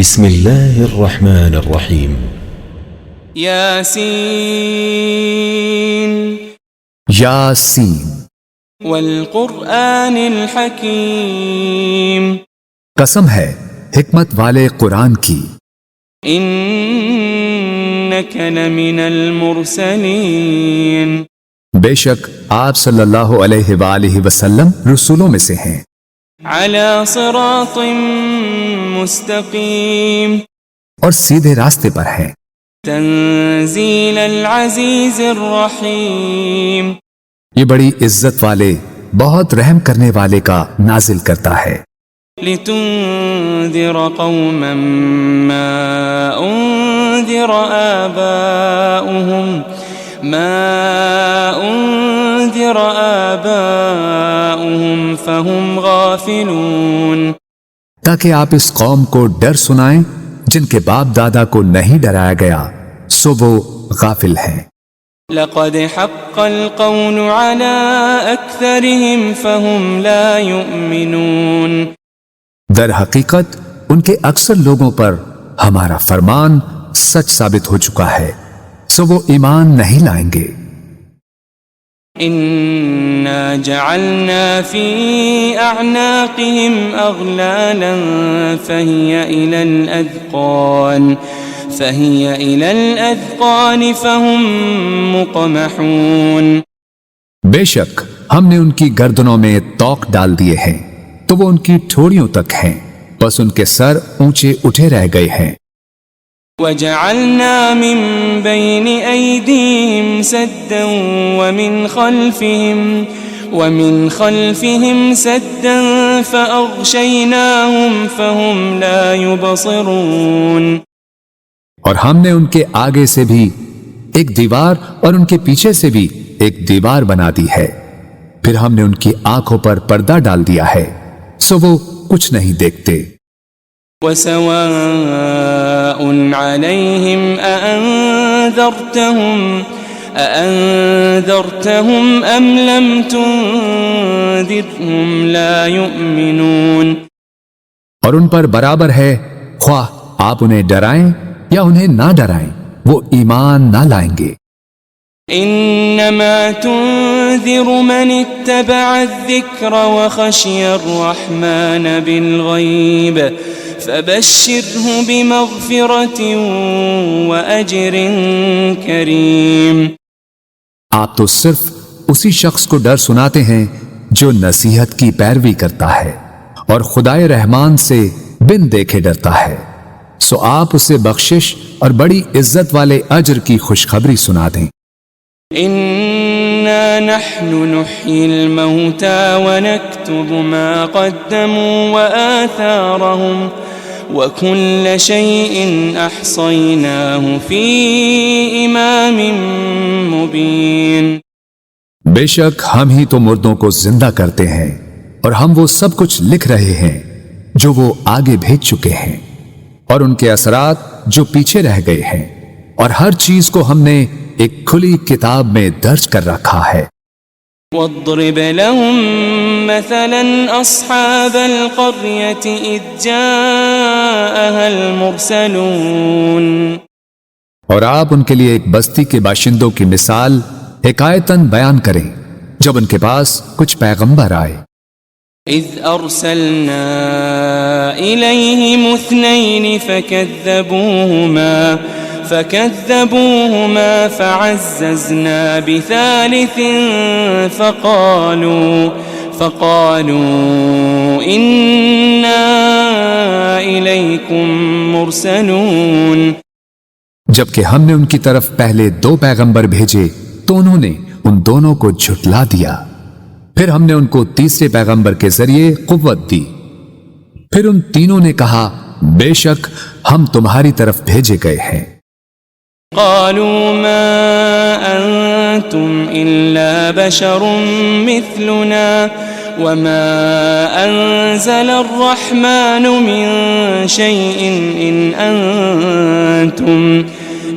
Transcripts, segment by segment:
بسم الله الرحمن الرحيم ياسين یاسین والقرآن الحكيم قسم ہے حکمت والے قرآن کی، إنك لمن المرسلين بے شک آپ صلی اللہ علیہ وآلہ وسلم رسولوں میں سے ہیں، على صراط مستقيم اور سیدھے راستے پر ہیں، تنزيل العزيز الرحيم یہ بڑی عزت والے بہت رحم کرنے والے کا نازل کرتا ہے، لتنذر قوما ما أنذر آباؤهم فهم غافلون تاکہ آپ اس قوم کو ڈر سنائیں جن کے باپ دادا کو نہیں ڈرایا گیا سو وہ غافل ہیں۔ لقد حق القول على أكثرهم فهم لا يؤمنون در حقیقت ان کے اکثر لوگوں پر ہمارا فرمان سچ ثابت ہو چکا ہے سو وہ ایمان نہیں لائیں گے۔ إنا جعلنا في أعناقهم أغلالا فهي إلى الأذقان فهم مقمحون بے شک ہم نے ان کی گردنوں میں توق ڈال دیے ہیں تو وہ ان کی ٹھوڑیوں تک ہیں، بس ان کے سر اونچے اٹھے رہ گئے ہیں۔ وجعلنا من بين أيديهم سدا ومن خلفهم سدا فأغشيناهم فهم لا يبصرون اور ہم نے ان کے آگے سے بھی ایک دیوار اور ان کے پیچھے سے بھی ایک دیوار بنا دی ہے، پھر ہم نے ان کی آنکھوں پر پردہ ڈال دیا ہے سو وہ کچھ نہیں دیکھتے۔ وسواء عليهم أأنذرتهم أم لم تنذرهم لا يؤمنون اور ان پر برابر ہے خواہ آپ انہیں ڈرائیں یا انہیں نہ ڈرائیں وہ ایمان نہ لائیں گے۔ إنما تنذر من اتبع الذكر وخشي الرحمن بالغيب فبشره بمغفرة وأجر كريم آپ تو صرف اسی شخص کو ڈر سناتے ہیں جو نصیحت کی پیروی کرتا ہے اور خدائے رحمان سے بن دیکھے ڈرتا ہے، سو آپ اسے بخشش اور بڑی عزت والے اجر کی خوشخبری سنا دیں۔ إنا نحن نحيي الموتى ونكتب ما قدموا وآثارهم وكل شيء أحصيناه في إمام مبين بے شک ہم ہی تو مردوں کو زندہ کرتے ہیں اور ہم وہ سب کچھ لکھ رہے ہیں جو وہ آگے بھیج چکے ہیں اور ان کے اثرات جو پیچھے رہ گئے ہیں، اور ہر چیز کو ہم نے ایک کھلی کتاب میں درج کر رکھا ہے۔ واضرب لهم مثلا أصحاب القرية إذ جاءها المرسلون اور آپ ان کے لیے ایک بستی کے باشندوں کی مثال حکایتاً بیان کریں جب ان کے پاس کچھ پیغمبر آئے۔ إذ أرسلنا إليهم اثنين فكذبوهما فعززنا بثالث فقالوا إنا إليكم مرسلون جبکہ ہم نے ان کی طرف پہلے 2 پیغمبر بھیجے تو انہوں نے ان دونوں کو جھٹلا دیا، پھر ہم نے ان کو تیسرے پیغمبر کے ذریعے قوت دی، پھر ان تینوں نے کہا بے شک ہم تمہاری طرف بھیجے گئے ہیں۔ قالوا ما أنتم إلا بشر مثلنا وما أنزل الرحمن من شيء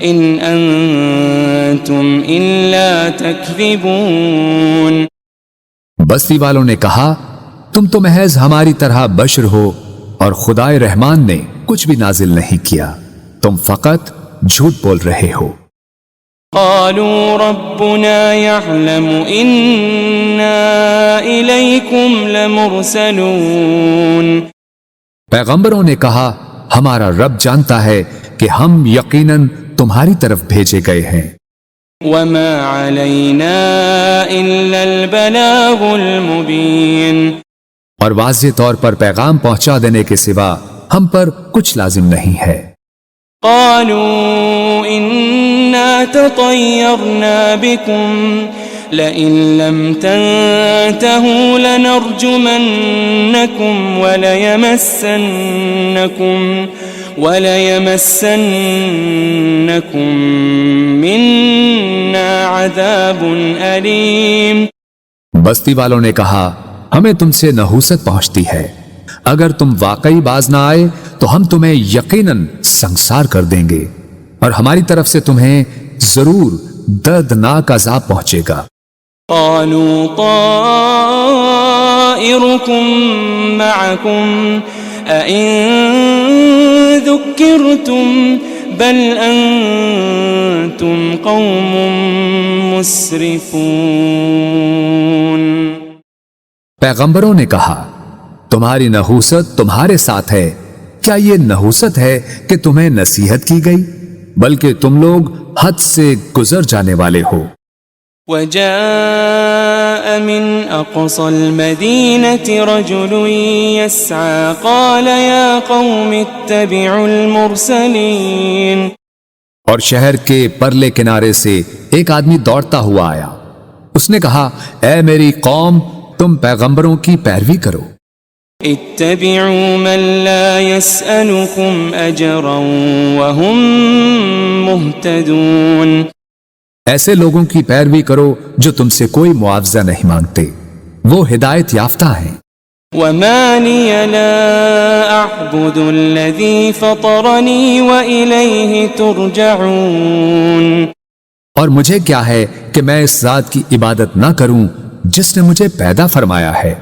إن أنتم إلا تكذبون بستی والوں نے کہا تم تو محض ہماری طرح بشر ہو اور خدائے رحمان نے کچھ بھی نازل نہیں کیا، تم فقط جھوٹ بول رہے ہو۔ قالوا ربنا يعلم إنا إليكم لمرسلون۔ پیغمبروں نے کہا ہمارا رب جانتا ہے کہ ہم یقیناً تمہاری طرف بھیجے گئے ہیں۔ وما علينا إلا البلاغ المبين۔ اور واضح طور پر پیغام پہنچا دینے کے سوا ہم پر کچھ لازم نہیں ہے۔ قالوا إنا تطيرنا بكم لئن لم تنتهوا لنرجمنكم وليمسنكم منا عذاب أليم۔ بستی والوں نے کہا ہمیں تم سے نحوست پہنچتی ہے، اگر تم واقعی باز نہ آئے تو ہم تمہیں یقیناً سنسار کر دیں گے، اور ہماری طرف سے تمہیں ضرور دردناک عذاب پہنچے گا۔ قالوا طائركم معكم أئن ذكرتم بل أنتم قوم مسرفون۔ پیغمبروں نے کہا تمہاری نحوست تمہارے ساتھ ہے، کیا یہ نحوست ہے کہ تمہیں نصیحت کی گئی؟ بلکہ تم لوگ حد سے گزر جانے والے ہو۔ وجاء من أقصى المدينة رجل يسعى قال يا قوم اتبعوا المرسلين۔ اور شہر کے پرلے کنارے سے ایک آدمی دوڑتا ہوا آیا، اس نے کہا اے میری قوم تم پیغمبروں کی پیروی کرو۔ اتبعوا من لا يسألكم أجرا وهم مهتدون۔ ایسے لوگوں کی پیروی کرو جو تم سے کوئی معاوضہ نہیں مانگتے، وہ ہدایت یافتہ ہیں۔ وما لي لا أعبد الذي فطرني وإليه ترجعون۔ اور مجھے کیا ہے کہ میں اس ذات کی عبادت نہ کروں جس نے مجھے پیدا فرمایا ہے،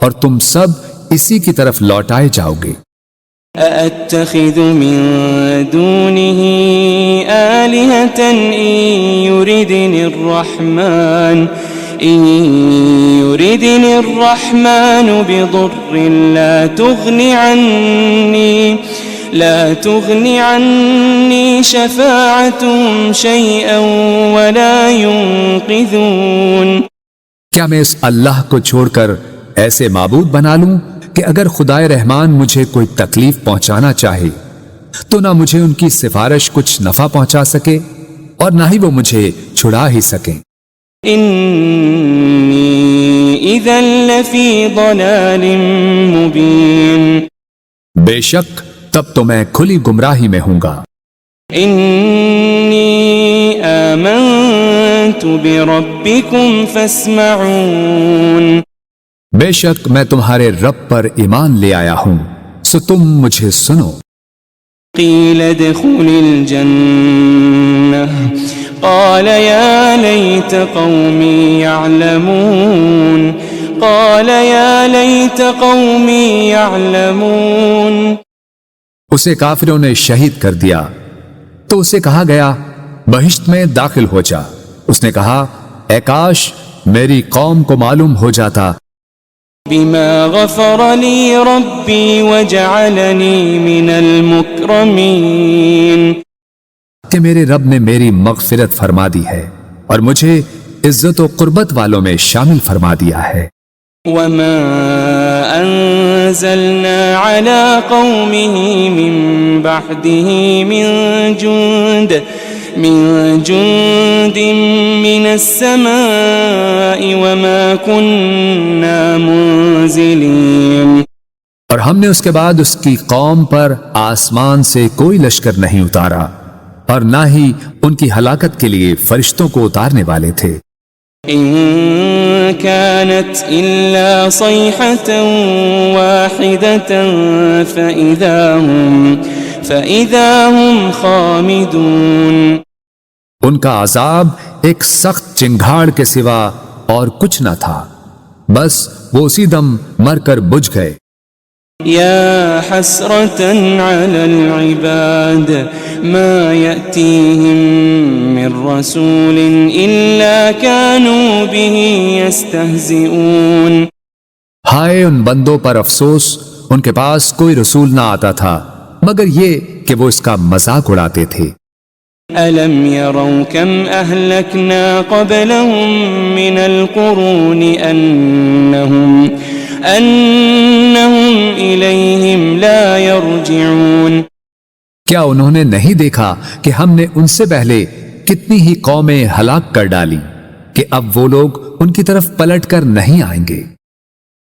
اور تم سب اسی کی طرف لوٹائے جاؤ گے۔ أأتخذ من دونه آلهة إن يردني الرحمن بضر لا تغني عني شفاعتهم شيئا ولا ينقذون۔ کیا میں اس اللہ کو چھوڑ کر ایسے معبود بنا لوں کہ اگر خدائے رحمان مجھے کوئی تکلیف پہنچانا چاہے تو نہ مجھے ان کی سفارش کچھ نفع پہنچا سکے اور نہ ہی وہ مجھے چھڑا ہی سکیں۔ انی اذا لفی ضلال مبین۔ بے شک تب تو میں کھلی گمراہی میں ہوں گا۔ انی آمنت بربکم فاسمعون۔ بے شک میں تمہارے رب پر ایمان لے آیا ہوں، سو تم مجھے سنو۔ قیل ادخل الجنہ قال یا لیت قومی یعلمون۔ قال یا لیت قومی یعلمون۔ اسے کافروں نے شہید کر دیا تو اسے کہا گیا بہشت میں داخل ہو جا۔ اس نے کہا اے کاش میری قوم کو معلوم ہو جاتا بما غفر لی ربی وجعلنی من المکرمین، کہ میرے رب نے میری مغفرت فرما دی ہے اور مجھے عزت و قربت والوں میں شامل فرما دیا ہے۔ وما انزلنا على قومه من بعده من جند من السماء وما كنا منزلين۔ اور ہم نے اس کے بعد اس کی قوم پر آسمان سے کوئی لشکر نہیں اتارا اور نہ ہی ان کی ہلاکت کے لیے فرشتوں کو اتارنے والے تھے۔ إن كانت إلا صيحة واحدة فإذا هم خامدون۔ ان کا عذاب ایک سخت چنگھاڑ کے سوا اور کچھ نہ تھا، بس وہ اسی دم مر کر بجھ گئے۔ يا حسرة على العباد ما يأتيهم من رسول إلا كانوا به يستهزئون. ہائے ان بندوں پر افسوس، ان کے پاس کوئی رسول نہ آتا تھا مگر یہ کہ وہ اس کا مذاق اڑاتے تھے. ألم يروا كم أهلكنا قبلهم من القرون أنهم إليهم لا يرجعون. کیا انہوں نے نہیں دیکھا کہ ہم نے ان سے پہلے کتنی ہی قومیں ہلاک کر ڈالی کہ اب وہ لوگ ان کی طرف پلٹ کر نہیں آئیں گے.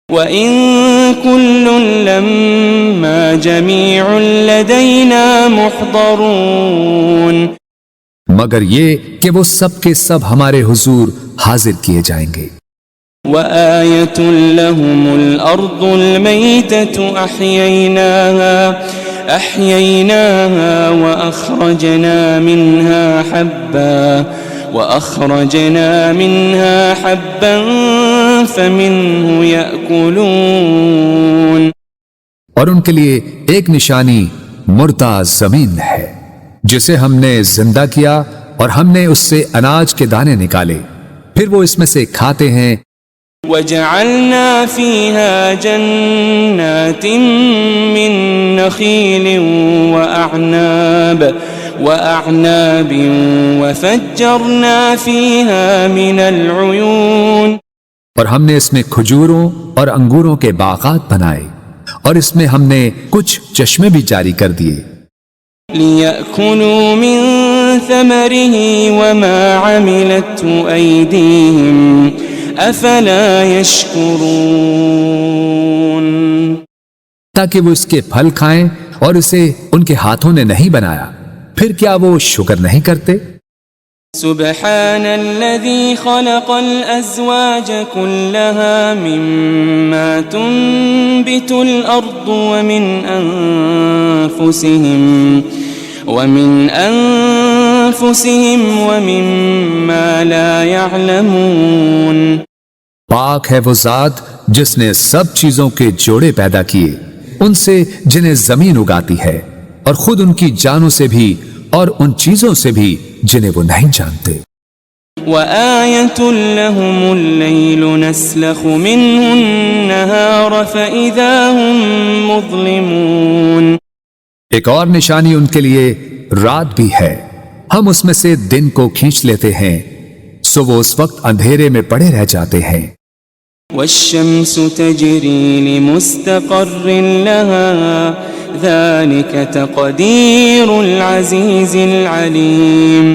وَإِن كُلٌّ لَمَّا جَمِيعٌ لَدَيْنَا مُحْضَرُونَ. مگر یہ کہ وہ سب کے سب ہمارے حضور حاضر کیے جائیں گے. وَآيَةٌ لَهُمُ الْأَرْضُ الْمَيْتَةُ أَحْيَيْنَاهَا وَأَخْرَجْنَا مِنْهَا حَبًّا فَمِنْهُ يَأْكُلُونَ. اور ان کے لیے ایک نشانی مردہ زمین ہے جسے ہم نے زندہ کیا اور ہم نے اس سے اناج کے دانے نکالے، پھر وہ اس میں سے کھاتے ہیں. وَجَعَلْنَا فِيهَا جَنَّاتٍ مِّن نَخِيلٍ وَأَعْنَابٍ وَفَجَّرْنَا فِيهَا مِنَ الْعُيُونِ. اور ہم نے اس میں کھجوروں اور انگوروں کے باغات بنائے اور اس میں ہم نے کچھ چشمے بھی جاری کر دیے. لِيَأْكُلُوا مِن ثَمَرِهِ وَمَا عَمِلَتْهُ أَيْدِيهِمْ أَفَلَا يَشْكُرُونَ. تاکہ وہ اس کے پھل کھائیں اور اسے ان کے ہاتھوں نے نہیں بنایا، پھر کیا وہ شکر نہیں کرتے؟ سبحان الذي خلق الأزواج كلها مما تنبت الأرض ومن أنفسهم ومما لا يعلمون. پاک ہے وہ ذات جس نے سب چیزوں کے جوڑے پیدا کیے، ان سے جنہیں زمین اگاتی ہے اور خود ان کی جانوں سے بھی اور ان چیزوں سے بھی جنہیں وہ نہیں جانتے. وَآيَةٌ لَهُمُ اللَّيْلُ نَسْلَخُ مِنْهُ النَّهَارَ فَإِذَا هُمْ مُظْلِمُونَ. ایک اور نشانی ان کے لیے رات بھی ہے، ہم اس میں سے دن کو کھینچ لیتے ہیں سو وہ اس وقت اندھیرے میں پڑے رہ جاتے ہیں. وَالشَّمْسُ تَجْرِي لِمُسْتَقَرٍّ لَهَا ذَلِكَ تَقْدِيرُ الْعَزِيزِ الْعَلِيمِ.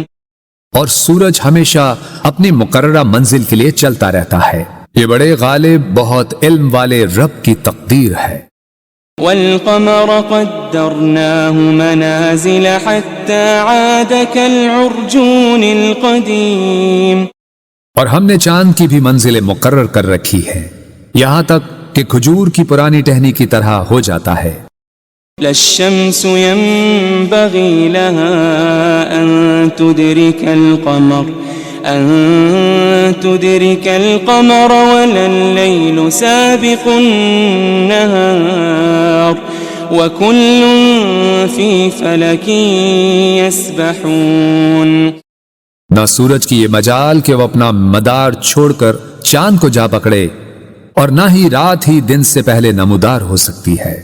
اور سورج ہمیشہ اپنی مقررہ منزل کے لیے چلتا رہتا ہے، یہ بڑے غالب بہت علم والے رب کی تقدیر ہے. وَالْقَمَرَ قَدَّرْنَاهُ مَنَازِلَ حَتَّى عَادَ كَالْعُرْجُونِ الْقَدِيمِ. اور ہم نے چاند کی بھی منزلیں مقرر کر رکھی ہے یہاں تک کہ کھجور کی پرانی ٹہنی کی طرح ہو جاتا ہے. لا الشمس ينبغي لها أن تدرك القمر ولا الليل سابق النهار وكل في فلك يسبحون. نہ سورج کی یہ مجال کہ وہ اپنا مدار چھوڑ کر چاند کو جا پکڑے، اور نہ ہی رات ہی دن سے پہلے نمودار ہو سکتی ہے،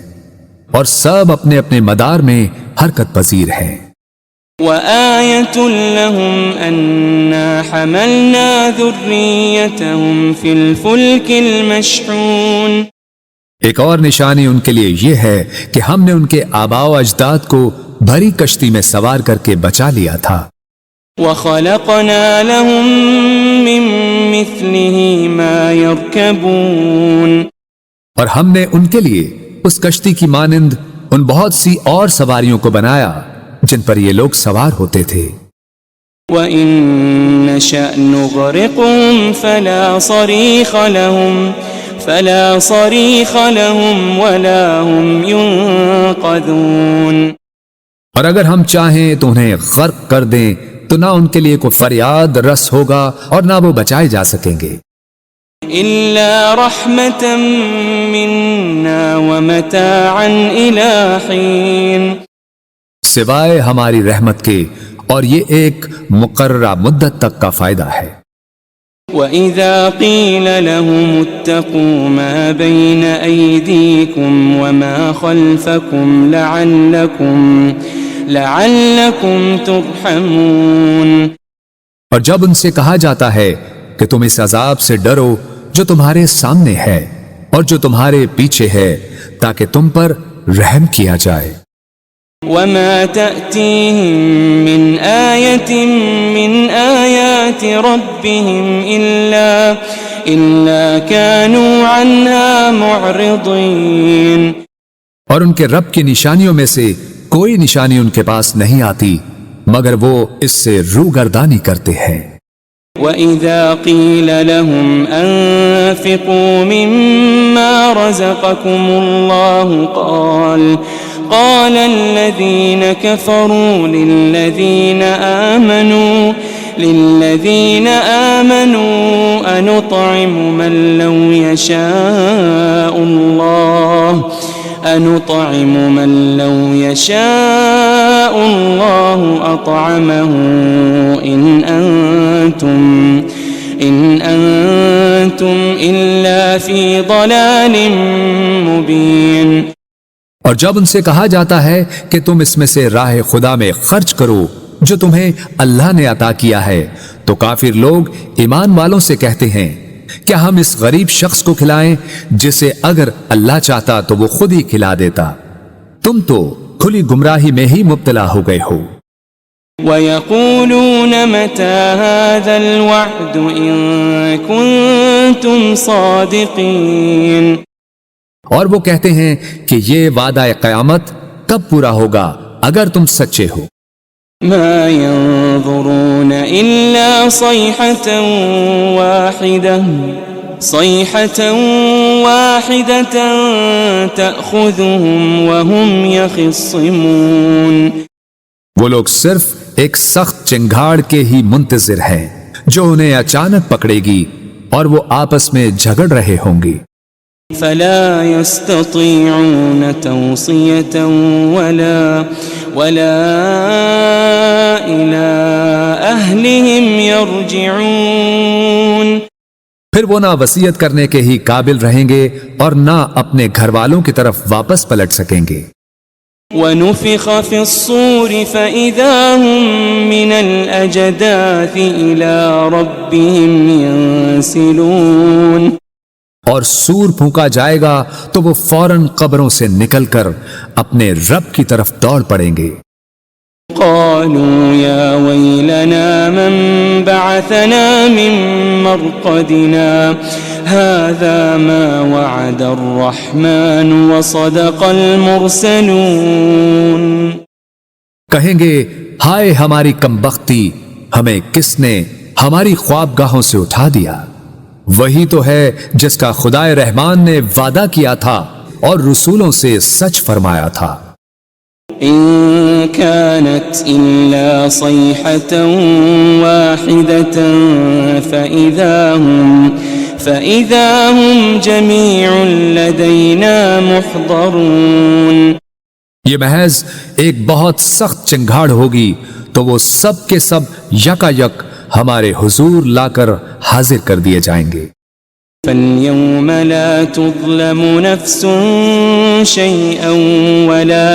اور سب اپنے اپنے مدار میں حرکت پذیر ہیں. وَآيَةٌ لَهُمْ أَنَّا حَمَلْنَا ذُرِّيَّتَهُمْ فِي الْفُلْكِ الْمَشْحُونِ. ایک اور نشانی ان کے لیے یہ ہے کہ ہم نے ان کے آباء و اجداد کو بھری کشتی میں سوار کر کے بچا لیا تھا. وَخَلَقْنَا لَهُم مِّن مِّثْلِهِ مَا يَرْكَبُونَ. اور ہم نے ان کے لیے اس کشتی کی مانند ان بہت سی اور سواریوں کو بنایا جن پر یہ لوگ سوار ہوتے تھے. وَإِن نَّشَأْ نُغْرِقْهُمْ فَلَا صَرِيخَ لَهُمْ وَلَا هُمْ يُنقَذُونَ. اور اگر ہم چاہیں تو انہیں غرق کر دیں تو نہ ان کے لیے کوئی فریاد رس ہوگا اور نہ وہ بچائے جا سکیں گے. إلا رحمة منا ومتاعا إلى حين سوائے ہماری رحمت کے، اور یہ ایک مقررہ مدت تک کا فائدہ ہے۔ وَإِذَا قِيلَ لَهُمُ اتَّقُوا مَا بَيْنَ أَيْدِيكُمْ وَمَا خَلْفَكُمْ لَعَلَّكُمْ تُرْحَمُونَ، اور جب ان سے کہا جاتا ہے کہ تم اس عذاب سے ڈرو جو تمہارے سامنے ہے اور جو تمہارے پیچھے ہے، تاکہ تم پر رحم کیا جائے۔ وَمَا تَأْتِيهِم مِّنْ آيَةٍ مِّنْ آيَاتِ رَبِّهِمْ إِلَّا كَانُوا عَنْهَا مُعْرِضِينَ، اور ان کے رب کی نشانیوں میں سے کوئی نشانی ان کے پاس نہیں آتی مگر وہ اس سے روگردانی کرتے ہیں۔ وَإِذَا قِيلَ لَهُمْ أَنفِقُوا مِمَّا رَزَقَكُمُ اللَّهُ قال الذين كفروا للذين آمنوا أنطعم من لو يشاء الله أطعمه إن أنتم إلا في ضلال مبين۔ اور جب ان سے کہا جاتا ہے کہ تم اس میں سے راہ خدا میں خرچ کرو جو تمہیں اللہ نے عطا کیا ہے، تو کافر لوگ ایمان والوں سے کہتے ہیں کیا ہم اس غریب شخص کو کھلائیں جسے اگر اللہ چاہتا تو وہ خود ہی کھلا دیتا؟ تم تو کھلی گمراہی میں ہی مبتلا ہو گئے ہو۔ وَيَقُولُونَ مَتَى هَذَا الْوَعْدُ إِن كُنتُمْ صَادِقِينَ، اور وہ کہتے ہیں کہ یہ وعدہ قیامت کب پورا ہوگا اگر تم سچے ہو۔ ما ينظرون إلا صيحة واحدة تأخذهم وهم يخصمون، وہ لوگ صرف ایک سخت چنگھاڑ کے ہی منتظر ہیں جو انہیں اچانک پکڑے گی اور وہ آپس میں جھگڑ رہے ہوں گے۔ فلا يستطيعون توصية ولا إلى أهلهم يرجعون، پھر وہ نہ وصیت کرنے کے ہی قابل رہیں گے اور نہ اپنے گھر والوں کی طرف واپس پلٹ سکیں گے۔ وَنُفِخَ فِي الصُّورِ فَإِذَا هُم مِّنَ الْأَجْدَاثِ إِلَى رَبِّهِمْ يَنسِلُونَ، اور سور پھونکا جائے گا تو وہ فوراً قبروں سے نکل کر اپنے رب کی طرف دوڑ پڑیں گے۔ قالوا يا ويلنا من بعثنا من مرقدنا هذا ما وعد الرحمن وصدق المرسلون، کہیں گے ہائے ہماری کمبختی، ہمیں کس نے ہماری خوابگاہوں سے اٹھا دیا؟ وہی تو ہے جس کا خدائے رحمان نے وعدہ کیا تھا اور رسولوں سے سچ فرمایا تھا۔ إن كانت إلا صيحة واحدة فإذا هم جميع لدينا محضرون، یہ محض ایک بہت سخت چنگھاڑ ہوگی تو وہ سب کے سب یکا یک ہمارے حضور لا کر حاضر کر دیے جائیں گے۔ فَالْيَوْمَ لَا تُظْلَمُ نَفْسٌ شَيْئًا وَلَا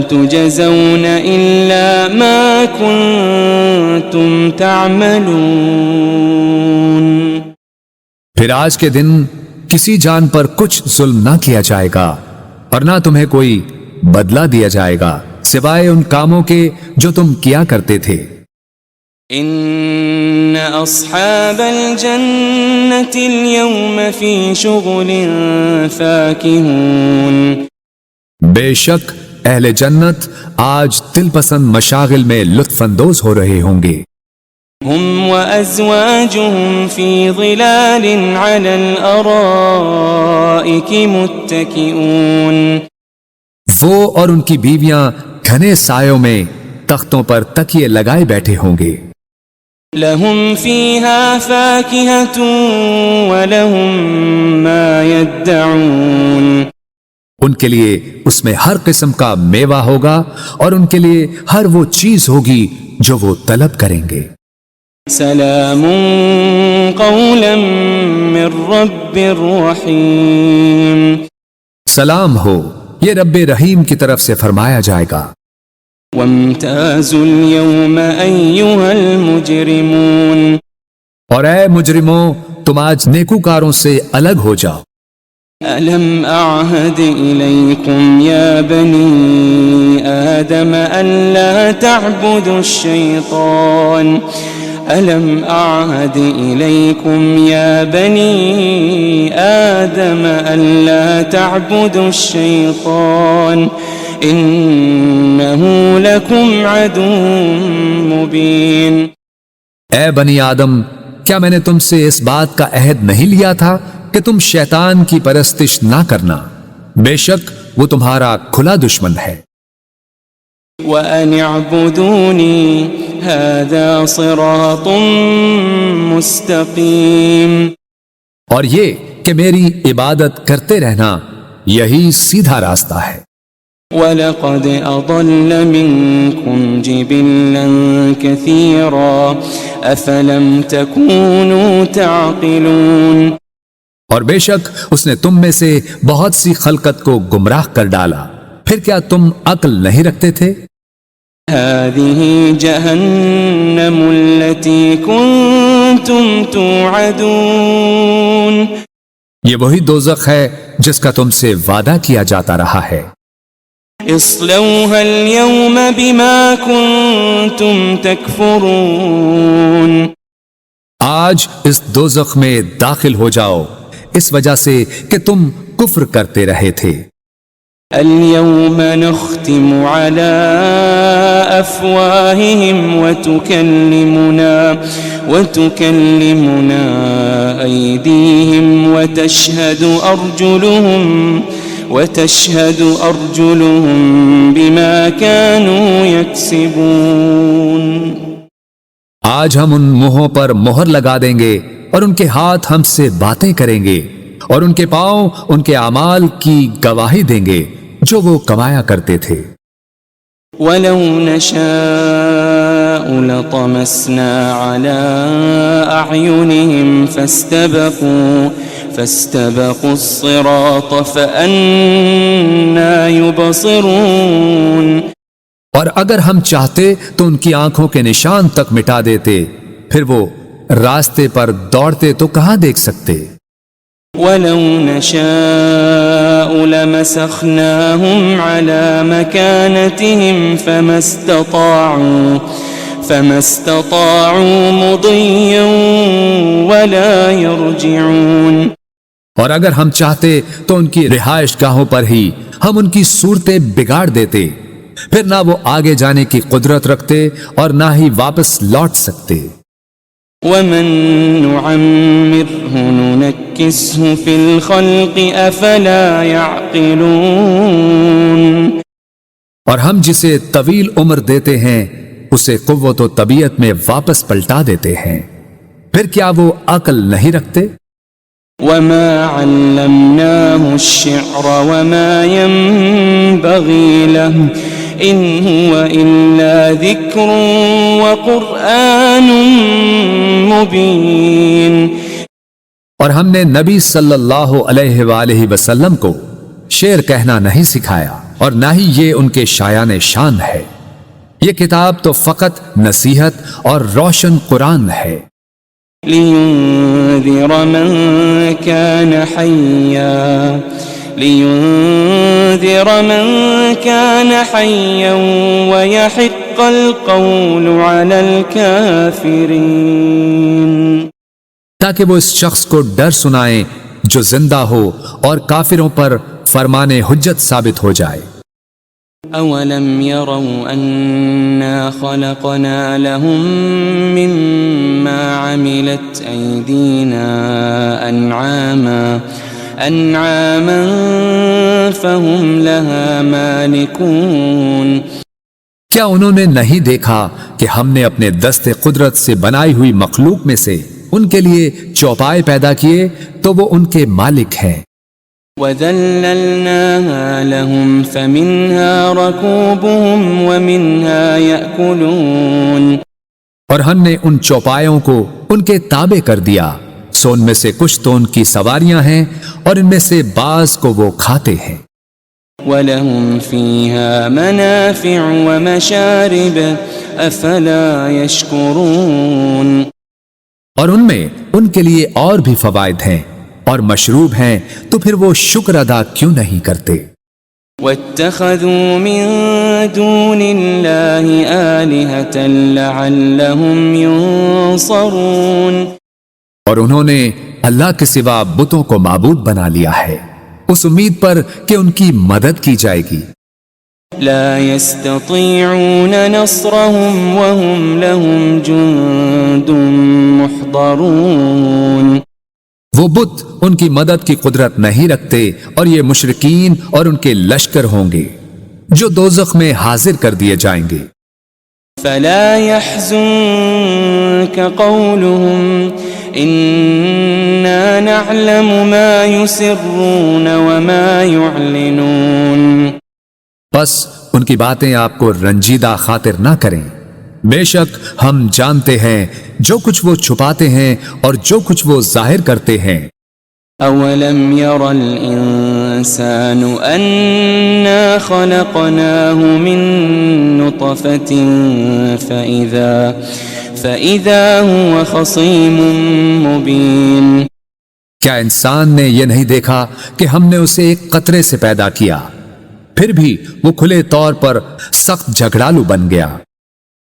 تُجَزَوْنَ إِلَّا مَا كُنتُمْ تَعْمَلُونَ، پھر آج کے دن کسی جان پر کچھ ظلم نہ کیا جائے گا اور نہ تمہیں کوئی بدلہ دیا جائے گا سوائے ان کاموں کے جو تم کیا کرتے تھے۔ ان اصحاب الجنة اليوم في شغل فاكهون، بے شک اہل جنت آج دل پسند مشاغل میں لطف اندوز ہو رہے ہوں گے۔ هم وازواجهم في ظلال على الارائك متكئون، وہ اور ان کی بیویاں گھنے سایوں میں تختوں پر تکیے لگائے بیٹھے ہوں گے۔ لهم فيها فاكهة ولهم ما يدعون ان کے لیے اس میں ہر قسم کا میوہ ہوگا اور ان کے لیے ہر وہ چیز ہوگی جو وہ طلب کریں گے۔ سلام قولا من رب رحیم، سلام ہو، یہ رب رحیم کی طرف سے فرمایا جائے گا۔ وامتازوا اليوم أيها المجرمون، اور اے مجرموں، تم آج نیکوکاروں سے الگ ہو جاؤ۔ ألم أعهد إليكم يا بني آدم ألا تعبدوا الشيطان ألم أعهد إليكم يا بني آدم ألا تعبدوا الشيطان إنه لكم عدو مبين۔ اے بنی آدم، کیا میں نے تم سے اس بات کا عہد نہیں لیا تھا کہ تم شیطان کی پرستش نہ کرنا؟ بے شک وہ تمہارا کھلا دشمن ہے۔ وَأَنِ اعْبُدُونِي هَذَا صِرَاطٌ مُسْتَقِيمٌ، اور یہ کہ میری عبادت کرتے رہنا یہی سیدھا راستہ ہے۔ وَلَقَدْ أَضَلَّ مِنكُمْ جِبِلًّا كَثِيرًا أَفَلَمْ تَكُونُوا تَعْقِلُونَ، اور بے شک اس نے تم میں سے بہت سی خلقت کو گمراہ کر ڈالا، پھر کیا تم عقل نہیں رکھتے تھے؟ هذه جهنم التي كنتم توعدون، یہ وہی دوزخ ہے جس کا تم سے وعدہ کیا جاتا رہا ہے۔ اصلوها اليوم بما كنتم تكفرون، آج اس دوزخ میں داخل ہو جاؤ اس وجہ سے کہ تم کفر کرتے رہے تھے۔ اليوم نختم على أفواههم وتكلمنا أيديهم وتشهد أرجلهم بما كانوا يكسبون۔ آج ہم ان منہوں پر مہر لگا دیں گے اور ان کے ہاتھ ہم سے باتیں کریں گے اور ان کے پاؤں ان کے اعمال کی گواہی دیں گے جو وہ کمایا کرتے تھے۔ وَلَوْ نَشَاءُ لَطَمَسْنَا عَلَىٰ أَعْيُنِهِمْ فَاسْتَبَقُوا الصِّرَاطَ فَأَنَّىٰ يُبْصِرُونَ، اور اگر ہم چاہتے تو ان کی آنکھوں کے نشان تک مٹا دیتے، پھر وہ راستے پر دوڑتے تو کہاں دیکھ سکتے۔ وَلَوْ نَشَاءُ لَمَسَخْنَاهُمْ عَلَىٰ مَكَانَتِهِمْ فَمَا اسْتَطَاعُوا مُضِيًّا وَلَا يَرْجِعُونَ، اور اگر ہم چاہتے تو ان کی رہائش گاہوں پر ہی ہم ان کی صورتیں بگاڑ دیتے، پھر نہ وہ آگے جانے کی قدرت رکھتے اور نہ ہی واپس لوٹ سکتے۔ وَمَن نُعَمِّرْهُ نُنَكِّسْهُ فِي الْخَلْقِ أَفَلَا يَعْقِلُونَ، اور ہم جسے طویل عمر دیتے ہیں اسے قوت و طبیعت میں واپس پلٹا دیتے ہیں، پھر کیا وہ عقل نہیں رکھتے؟ وَمَا عَلَّمْنَاهُ الشِّعْرَ وَمَا يَنبَغِي لَهُ إِنْ هُوَ إِلَّا ذِكْرٌ وَقُرْآنٌ مُبِينٌ، اور ہم نے نبی صلی اللہ علیہ وآلہ وسلم کو شعر کہنا نہیں سکھایا اور نہ ہی یہ ان کے شایان شان ہے، یہ کتاب تو فقط نصیحت اور روشن قرآن ہے۔ لِيُنذِرَ مَن كَانَ حَيًّا وَيَحِقَّ الْقَوْلُ عَلَى الْكَافِرِينَ، تاکہ وہ اس شخص کو ڈر سنائیں جو زندہ ہو اور کافروں پر فرمان حجت ثابت ہو جائے۔ أَوَلَمْ يَرَوْا أَنَّا خَلَقْنَا لَهُم مِّمَّا عَمِلَتْ أَيْدِينَا أَنْعَامًا فَهُمْ لَهَا مَالِكُونَ، کیا انہوں نے نہیں دیکھا کہ ہم نے اپنے دست قدرت سے بنائی ہوئی مخلوق میں سے ان کے لیے چوپائے پیدا کیے تو وہ ان کے مالک ہیں۔ وَذَلَّلْنَاهَا لَهُمْ فَمِنْهَا رَكُوبُهُمْ وَمِنْهَا يَأْكُلُونَ، اور ہم نے ان چوپایوں کو ان کے تابع کر دیا، سو ان میں سے کچھ تو ان کی سواریاں ہیں اور ان میں سے بعض کو وہ کھاتے ہیں۔ وَلَهُمْ فِيهَا مَنَافِعُ وَمَشَارِبُ أَفَلَا يَشْكُرُونَ، اور ان میں ان کے لیے اور بھی فوائد ہیں اور مشروب ہیں، تو پھر وہ شکر ادا کیوں نہیں کرتے؟ وَاتَّخَذُوا مِن دُونِ اللَّهِ آلِهَةً لَعَلَّهُمْ يُنصَرُونَ، اور انہوں نے اللہ کے سوا بتوں کو معبود بنا لیا ہے اس امید پر کہ ان کی مدد کی جائے گی۔ لا يستطيعون نصرهم وهم لهم جند محضرون، وہ بت ان کی مدد کی قدرت نہیں رکھتے اور یہ مشرکین اور ان کے لشکر ہوں گے جو دوزخ میں حاضر کر دیے جائیں گے۔ فلا يحزنك قولهم إنا نعلم ما يسرون وما يعلنون، بس ان کی باتیں آپ کو رنجیدہ خاطر نہ کریں، بے شک ہم جانتے ہیں جو کچھ وہ چھپاتے ہیں اور جو کچھ وہ ظاہر کرتے ہیں۔ أولم ير الإنسان أنا خلقناه من نطفة فإذا هو خصيم مبين، کیا انسان نے یہ نہیں دیکھا کہ ہم نے اسے ایک قطرے سے پیدا کیا، پھر بھی وہ کھلے طور پر سخت جھگڑالو بن گیا۔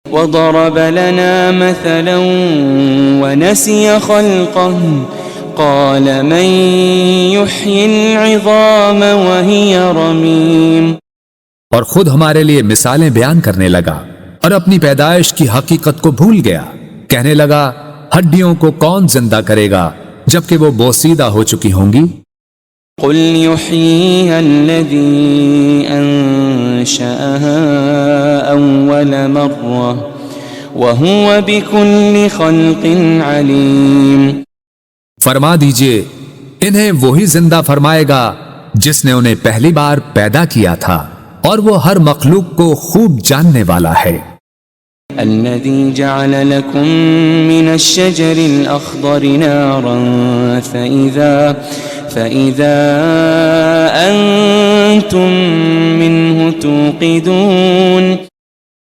وضرب لنا مثلا ونسي خلقه قال من يحيي العظام وهي رميم، اور خود ہمارے لیے مثالیں بیان کرنے لگا اور اپنی پیدائش کی حقیقت کو بھول گیا، کہنے لگا ہڈیوں کو کون زندہ کرے گا جبکہ وہ بوسیدہ ہو چکی ہوں گی۔ قل يحييها الذي أنشأها أول مرة وهو بكل خلق عليم، فرما دیجئے انہیں وہی زندہ فرمائے گا جس نے انہیں پہلی بار پیدا کیا تھا اور وہ ہر مخلوق کو خوب جاننے والا ہے۔ الذي جعل لكم من الشجر الأخضر نارا فإذا أنتم منه توقدون،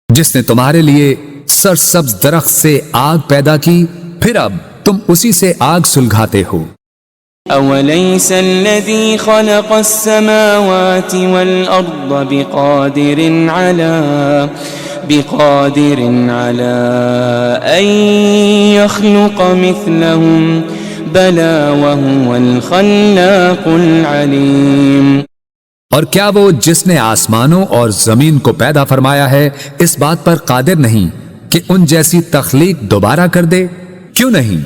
جس نے تمہارے لیے سرسبز درخت سے آگ پیدا کی پھر اب تم اسی سے آگ سلگھاتے ہو۔ أوليس الذي خلق السماوات والأرض بقادر على أن يخلق مثلهم بلى وهو الخلاق العليم، اور کیا وہ جس نے آسمانوں اور زمین کو پیدا فرمایا ہے اس بات پر قادر نہیں کہ ان جیسی تخلیق دوبارہ کر دے؟ کیوں نہیں،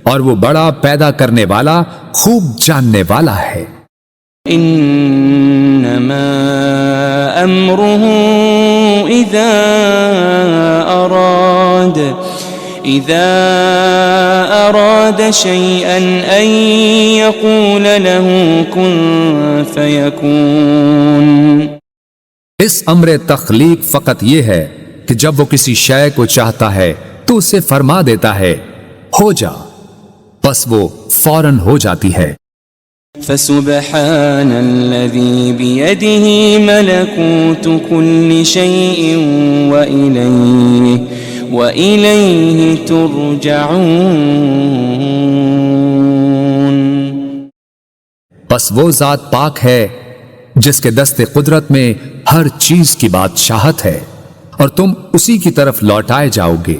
اور وہ بڑا پیدا کرنے والا خوب جاننے والا ہے۔ انما امره اذا اراد شيئا ان يقول له كن فيكون، اس امر تخلیق فقط یہ ہے کہ جب وہ کسی شے کو چاہتا ہے تو اسے فرما دیتا ہے ہو جا، بس وہ فوراً ہو جاتی ہے۔ فسبحان الذي بيده ملكوت كل شيء وإليه ترجعون، بس وہ ذات پاک ہے جس کے دست قدرت میں ہر چیز کی بادشاہت ہے اور تم اسی کی طرف لوٹائے جاؤ گے۔